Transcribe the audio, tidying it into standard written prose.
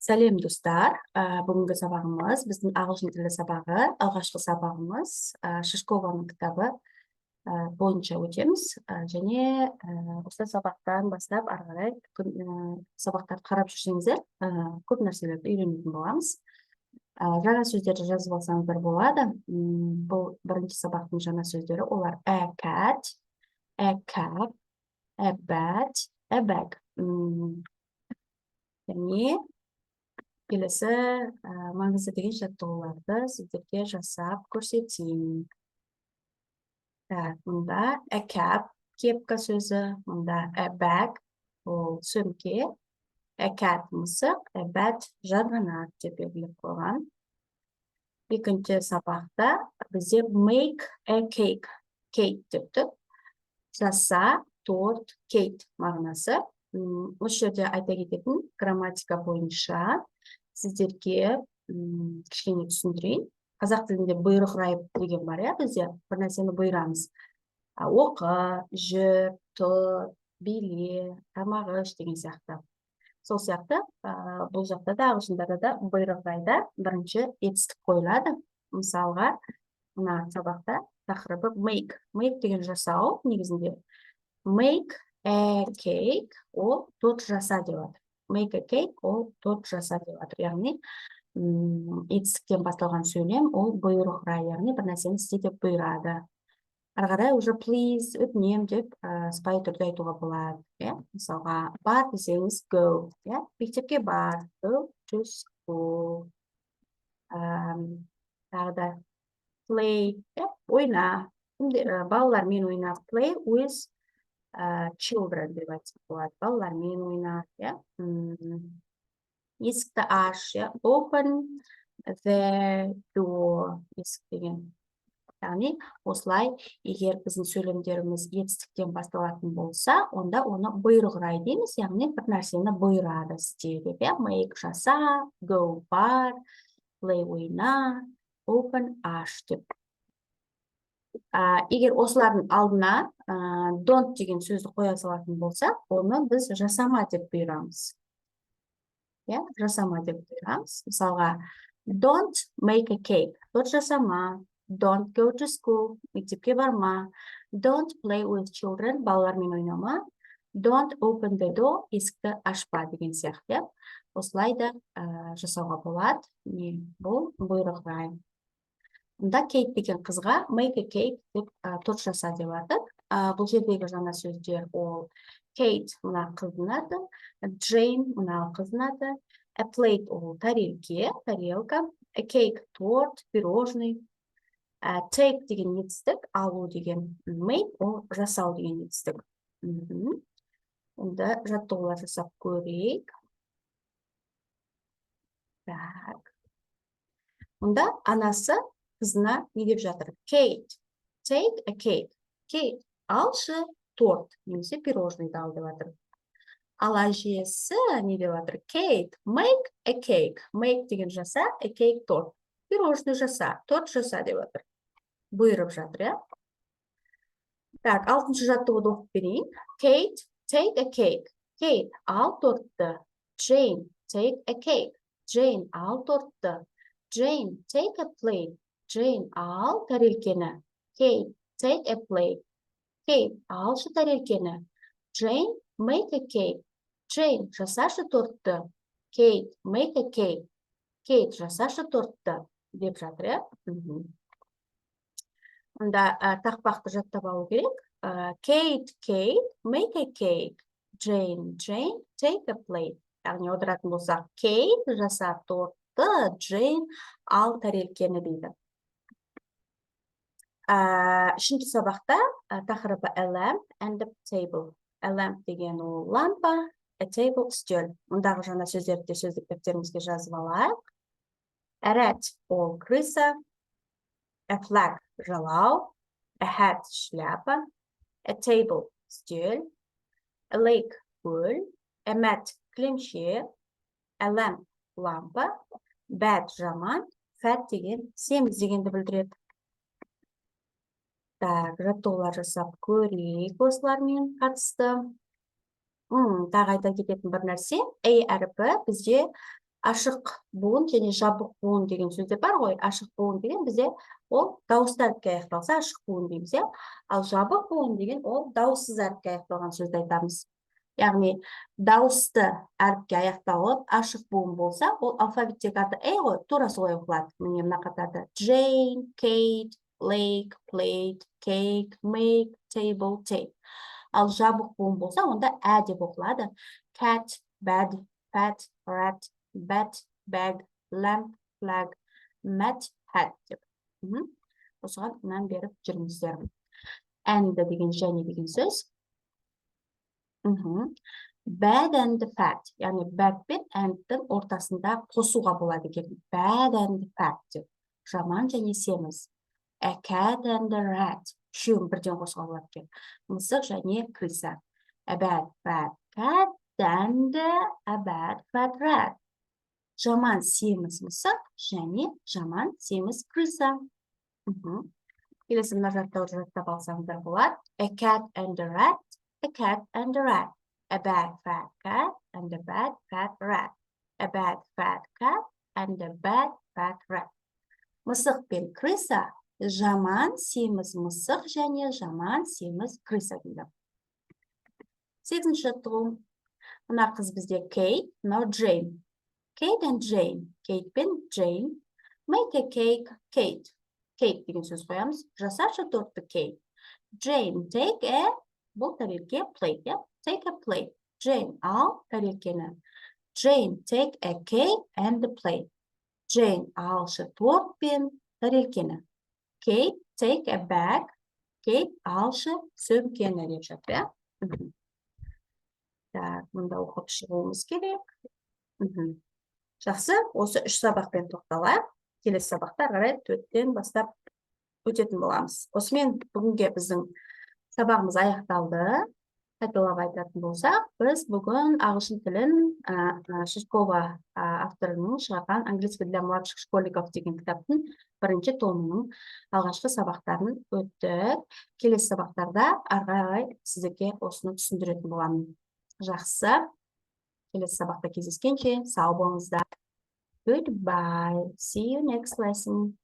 Сәлем достар, бүгінгі сабағымыз біздің ағылшын тілі сабағы, алғашқы сабағымыз Шишкованың кітабы бойынша өтеміз, және осы сабақтан бастап ары қарай сабақтарды қарап жүрсеңіздер, көп нәрселерді үйренетін боламыз. Жаңа сөздерді жазып алсаңыздар болады. Бұл бірінші сабақтың жаңа сөздері, олар a cat, a cap, a bat, a bag. Және келесі маңызды деген жаттығуларды сіздерге жасап көрсетейін. Мұнда a cap, кепка сөзі, мұнда a bag, ол сөмке, a cat мысық, a bat жарғанат деп белгілеп қойған. Екінші сабақта бізде make a cake, cake депті. Жаса, торт, cake мағынасы. Осы жерде айта кететін грамматика бойынша сіздерге кішкене түсіндірейін. Қазақ тілінде бұйрық райып деген бар, бізде бір нәрсені бұйырамыз. Оқы, жүр, тұр, биле, тамағыш деген сияқты. Сол сияқты бұл жақта да ағылшындарда да бұйрық райда бірінші етістік қойылады. Мысалға, мына сабақта тақырыбы make. Make деген жасау негізінде. Make a cake, ол торт жаса деп жатыр. Make a cake, ол торт жаса деп жатыр. Яғни, етістіктен басталған сөйлем, ол бұйрық рай, яғни бір нәрсені істе деп бұйырады. Ары қарай уже please, өтінем деп сыпайы түрде айтуға болады. Мысалға, бар десеңіз go, мектепке бар, go to school. Тағы да play, ойна, балалармен ойна, play with children деп айтсақ болады. Балалармен ойна, есікті аш, open the door, есік деген. Яғни, осылай, егер біздің сөйлемдеріміз етістіктен басталатын болса, онда оны бұйрық рай дейміз, яғни бір нәрсені бұйырады істе деп. Make жаса, go бар, play ойна, open аш деп. Егер осылардың алдына don't деген сөзді қоя салатын болса, оны біз жасама деп бұйырамыз. Жасама деп бұйырамыз. Мысалға, don't make a cake. Торт жасама. Don't go to school. Мектепке барма. Don't play with children. Балалармен ойнама. Don't open the door. Есікті ашпа деген сияқты. Осылай да жасауға болады. Бұл бұйрық рай. Мұнда Кейт деген қызға make a cake деп торт жаса деп атады. Бұл жердегі жаңа сөздер ол Кейт мұна қыздың аты, Джейн мұна қыздың аты, a plate ол тарелке, тарелка, a cake торт, пирожный, take деген етістік, алу деген make ол жасау деген етістік. Онда жаттығулар жасап көрейік. Онда анасы қызына не деп жатыр? Кейт, take a cake. Кейт, алшы торт, немесе пирожныйды ал деп жатыр. Ал әжесі не деп жатыр? Кейт, make a cake. Make деген жаса, a cake торт. Пирожный жаса, торт жаса деп жатыр. Бұйырып жатыр, Так, алтыншы жаттығуды оқып берейін. Кейт, take a cake. Кейт, ал тортты. Джейн, take a cake. Джейн, ал тортты. Джейн, take a plate. Джейн, ал тарелкені. Кейт, take a plate. Кейт, алшы тарелкені. Джейн, make a cake. Джейн, жасашы тортты. Кейт, make a cake. Кейт, жасашы тортты. Деп жатыр, Онда тақпақты жаттап алу керек. Кейт, Кейт, make a cake. Джейн, Джейн, take a plate. Яғни отыратын болсақ, Кейт, жаса тортты. Джейн, ал тарелкені дейді. Үшінші сабақта тақырыбы a lamp and a table. A lamp деген ол лампа, a table стөл. Мұндағы жаңа сөздерді сөздік дәптерімізге жазып алайық. A rat ол крыса, a flag жалау, a hat шляпа, a table стөл, a lake көл, a mat кілемше, a lamp лампа, bad жаман, fat деген семіз дегенді білдіреді. Жаттығулар жасап көрейік осылармен қатысты. Тағы айта кететін бір нәрсе, A әріпі бізде ашық буын және жабық буын деген сөздер бар ғой. Ашық буын деген бізде ол дауысты әріпке аяқталса ашық буын дейміз, иә. Ал жабық буын деген ол дауыссыз әріпке аяқталған сөзді айтамыз. Яғни дауысты әріпке аяқталып ашық буын болса, ол алфавиттегі аты E ғой, тура солай оқылады. Міне мына қатарда Jane, Kate, Lake, plate, cake, make, table, take. Ал жабық буын болса, онда Ә деп оқылады. Cat, bed, pet, rat, bat, bag, lamp, flag, mat, hat деп. Осыған мән беріп жүріңіздер. And деген және деген сөз. Bad and fat, яғни bad пен and-дің ортасында қосуға болады екен. Bad and fat деп. Жаман және семіз. A cat and a rat. Үшеуін бірден қосуға болады екен. Мысық және крыса. A bad fat cat and a bad fat rat. Жаман семіз мысық және жаман семіз крыса. Келесі мына жаттауды жаттап алсаңыздар болады. A cat and a rat, a cat and a rat. A bad fat cat and a bad fat rat. A bad fat cat and a bad fat rat. Мысық пен крыса жаман семіз мысық және жаман семіз крыса дейді. 8-ші жаттығу. Мына қыз бізде Kate, мынау Jane. Kate and Jane. Kate пен Jane. Make a cake, Kate. Kate деген сөз қоямыз. Жасашы тортты Kate. Jane, take a, бұл тәрелке, plate, take a plate. Jane, ал тәрелкені. Jane, take a cake and a plate. Jane, алшы торт пен тәрелкені. Kate, take a bag. Kate, алшы сөмкені деп жатыр. Так, мұнда оқып шығуымыз керек. Жақсы, осы 3 сабақпен тоқталайық. Келесі сабақта қарай 4-тен бастап өтетін боламыз. Осымен бүгінге біздің сабағымыз аяқталды. Қайталап айтатын болсақ, біз бүгін ағылшын тілін Шишкова авторының шығарған «Английский для младших школьников» деген кітаптың 1-ші томының алғашқы сабақтарын өттік. Келесі сабақтарда ары қарай сіздерге осыны түсіндіретін боламын. Жақсы. Келесі сабақта кездескенше сау болыңыздар. Goodbye. See you next lesson.